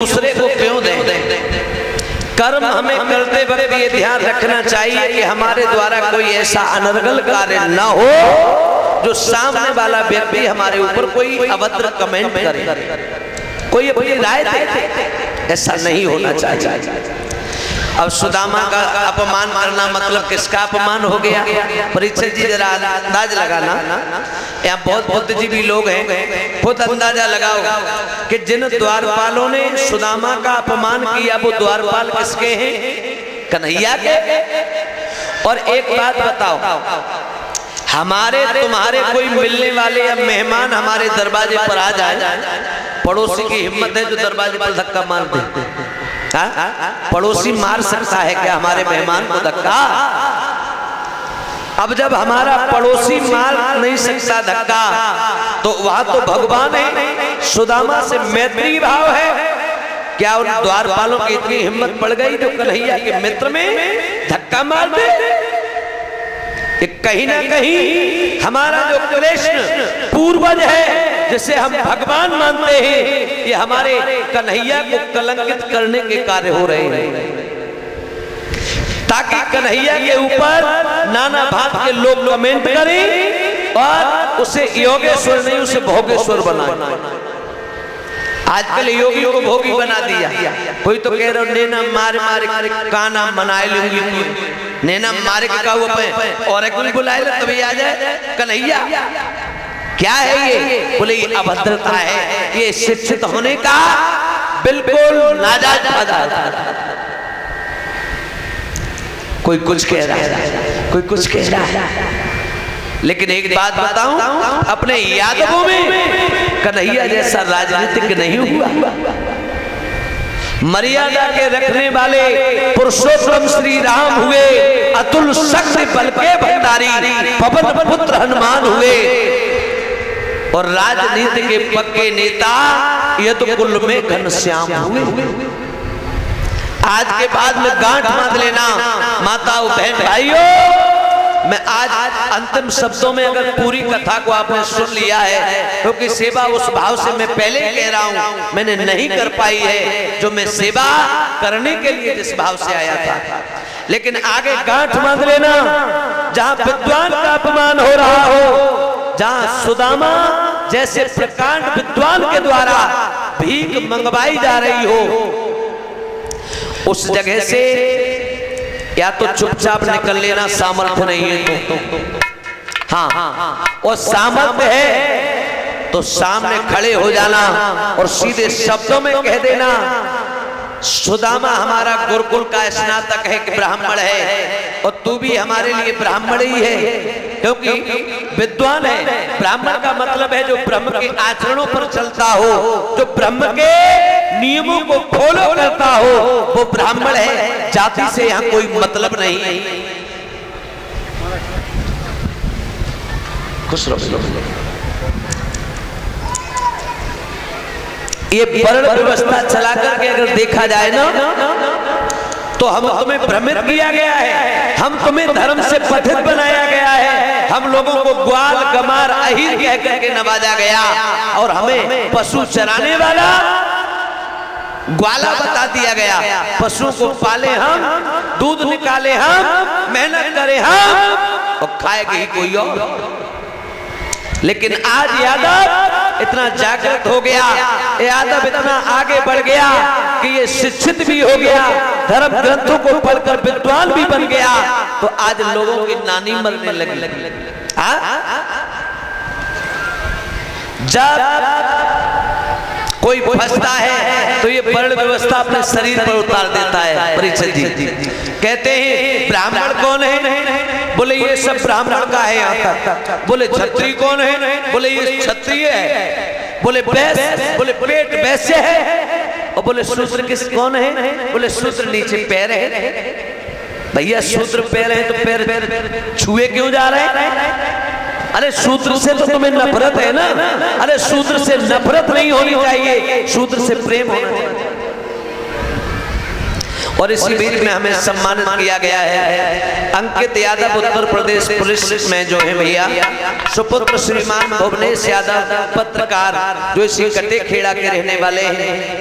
दूसरे को क्यों दें। कर्म हमें करते वक्त ये ध्यान रखना चाहिए कि हमारे द्वारा कोई ऐसा अनर्गल कार्य न हो जो सामने वाला व्यक्ति हमारे ऊपर कोई अभद्र कमेंट करे, कोई अपनी राय दे। ऐसा नहीं होना चाहिए। अब सुदामा का अपमान करना मतलब किसका अपमान हो गया? परीक्षित जी जरा अंदाज लगाना, यहाँ बहुत बुद्धिजीवी लोग हैं, खुद अंदाजा लगाओ कि जिन द्वारपालों ने सुदामा का अपमान किया वो द्वारपाल किसके हैं? कन्हैया के। और एक बात बताओ, हमारे तुम्हारे कोई मिलने वाले या मेहमान हमारे दरवाजे पर आ जाए, पड़ोसी की हिम्मत है जो दरवाजे पर धक्का मार दे? पड़ोसी मार सकता है क्या हमारे मेहमान को धक्का? अब जब हमारा पड़ोसी मार नहीं सकता धक्का, तो वहां तो भगवान है, सुदामा से मैत्री भाव है। क्या उन द्वारपालों की इतनी हिम्मत पड़ गई जो कन्हैया के मित्र में धक्का मार दे? कहीं ना कहीं हमारा जो कृष्ण पूर्वज है, जिसे हम भगवान मानते हैं, ये हमारे कन्हैया को कलंकित करने के कार्य हो रहे हैं, ताकि कन्हैया के ऊपर नाना भांत के लोग कमेंट करें और उसे योगेश्वर नहीं उसे भोगेश्वर बनाए। आजकल योगी को भोगी बना दिया। कोई तो कह रहा नैना मारे मारे काना मनाए लूंगी, नैना मारे के काऊ पे और कोई बुलाए लो तभी आ जाए कन्हैया। क्या है ये? बोले ये अभद्रता है, ये शिक्षित होने का बिल्कुल नाजायज फायदा। कोई कुछ कह रहा है, कोई कुछ कह रहा है, लेकिन एक बात बताऊं, अपने यादवों में कन्हैया जैसा राजनीतिक नहीं हुआ। मर्यादा के रखने वाले पुरुषोत्तम श्री राम हुए, अतुल शक्ति बल के भंडारी पवन पुत्र हनुमान हुए, और राजनीति के पक्के नेता यदुकुल में घनश्याम हुए। आज के बाद में गांठ बांध लेना माताओं बहन भाइयों, मैं आज अंतिम शब्दों में अगर पूरी कथा को आपने सुन लिया है, क्योंकि सेवा उस भाव से मैं पहले कह रहा हूं मैंने नहीं कर पाई है जो मैं सेवा करने के लिए जिस भाव से आया था। लेकिन आगे गांठ बांध लेना, जहां विद्वान का अपमान हो रहा हो, जहां सुदामा जैसे प्रकांड विद्वान के द्वारा भीख मंगवाई जा रही हो, उस जगह से या तो चुपचाप निकल लेना, सामर्थ्य नहीं है तो हाँ, और सामर्थ्य है तो सामने खड़े हो जाना और सीधे शब्दों में कह देना, सुदामा हमारा गुरुकुल का स्नातक है कि ब्राह्मण है, और तू भी हमारे लिए ब्राह्मण ही है, क्योंकि विद्वान है। ब्राह्मण का मतलब है जो ब्रह्म के आचरणों पर चलता हो, जो ब्रह्म के नियमों को फॉलो करता हो, वो ब्राह्मण है। जाति से यहाँ कोई मतलब नहीं। खुश रहो। ये वर्ण व्यवस्था चला करके अगर देखा जाए ना, तो हम तुम्हें भ्रमित किया गया है, हम तुम्हें धर्म से पथित बनाया गया है, हम लोगों को ग्वाल गमार अहीर कह करके नवाजा गया, और हमें पशु चराने वाला ग्वाला बता दिया गया। पशु को पाले हम, दूध निकाले हम, मेहनत करे हम, और खाएगी कोई और। लेकिन आज यादव इतना जागृत हो गया, यादव इतना आगे बढ़ गया कि ये शिक्षित भी हो गया, धर्म ग्रंथों को पढ़कर विद्वान भी बन गया, तो आज लोगों की नानी मरने लगी। जब कोई फंसता है तो ये वर्ण व्यवस्था अपने शरीर पर उतार देता है। परीक्षित जी कहते हैं ब्राह्मण कौन है? बोले ये सब ब्राह्मण का है यहाँ तक। बोले क्षत्रिय कौन है? बोले ये क्षत्रिय है। बोले वैश्य, बोले पेट वैश्य है। और बोले शूद्र किस कौन है? बोले शूद्र नीचे पैर है। भैया शूद्र पैर है तो पैर छुए क्यों जा रहे हैं? अरे शूद्र से तो तुम्हें नफरत है ना? अरे शूद्र से नफरत नहीं होनी चाहिए, शूद्र से प्रेम होना चाहिए। और इसी बीच में हमें सम्मानित किया गया है अंकित यादव, उत्तर प्रदेश पुलिस में जो है भैया, सुपुत्र श्रीमान भुवनेश यादव पत्रकार, जो इसी कटे खेड़ा के रहने वाले हैं।